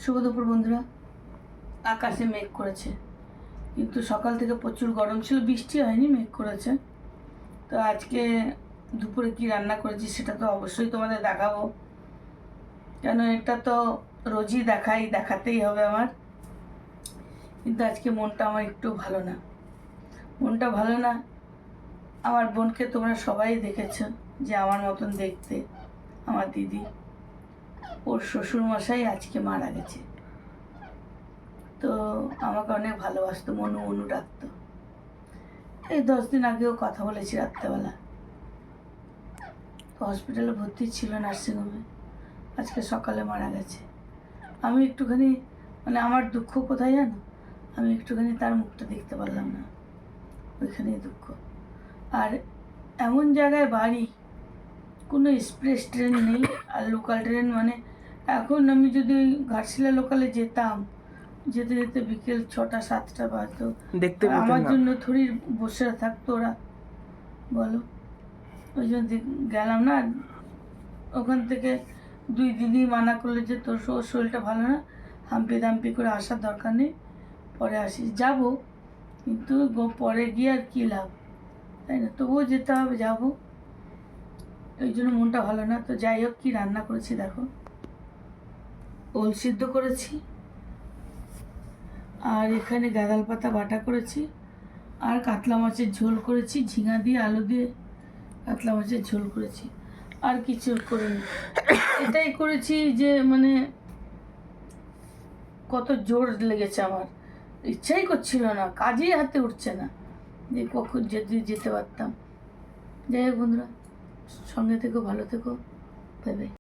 শুভ দুপুর বন্ধুরা। আকাশে মেঘ করেছে, কিন্তু সকাল থেকে প্রচুর গরম ছিল, বৃষ্টি হয়নি, মেঘ করেছে। তো আজকে দুপুরে কি রান্না করেছি সেটা তো অবশ্যই তোমাদের দেখাবো, কেন এটা তো রোজই দেখাতেই হবে আমার। কিন্তু আজকে মনটা আমার একটু ভালো না। মনটা ভালো না। আমার বোনকে তোমরা সবাই দেখেছ যে আমার মতন দেখতে, আমার দিদি, ওর শ্বশুরমশাই আজকে মারা গেছে। তো আমাকে অনেক ভালোবাসতো, মনু মনু ডাকতো। এই 10 দিন আগেও কথা বলেছি রাত্রেবেলা। হসপিটালে ভর্তি ছিল, নার্সিংহোমে। আজকে সকালে মারা গেছে। আমি একটুখানি আমার দুঃখ কোথায় জানো, আমি একটুখানি তার মুখটা দেখতে পারলাম না, ওইখানেই দুঃখ। আর এমন জায়গায় বাড়ি, কোনো এক্সপ্রেস ট্রেন নেই, আর লোকাল ট্রেন এখন আমি যদি ওই ঘাটশিলা লোকালে যেতাম, যেতে যেতে বিকেল 6টা 7টা বাজতো। দেখতে আমার জন্য থোড়ি বসে থাকতো ওরা, বলো। ওই জন্য গেলাম না। ওখান থেকে 2 দিদি মানা করলে যে তোর শরীরটা ভালো না, হাম্পি দাম্পি করে আসার দরকার নেই, পরে আসিস। যাবো, কিন্তু পরে গিয়ে আর কী লাভ, তাই না? তবুও যেতে হবে, যাবো। ওই জন্য মনটা ভালো না। তো যাই হোক, কী রান্না করেছি দেখো। ওল সিদ্ধ করেছি, আর এখানে গাঁদাল পাতা বাটা করেছি, আর কাতলা মাছের ঝোল করেছি, ঝিঙা দিয়ে আলু দিয়ে কাতলা মাছের ঝোল করেছি। আর কিছু করিনি। এটাই করেছি যে কত জোর লেগেছে আমার, ইচ্ছাই করছিল না, কাজেই হাতে উঠছে না, যে কখন যদি যেতে পারতাম। যাই হোক বন্ধুরা, সঙ্গে থেকো, ভালো থেকো, বাই বাই।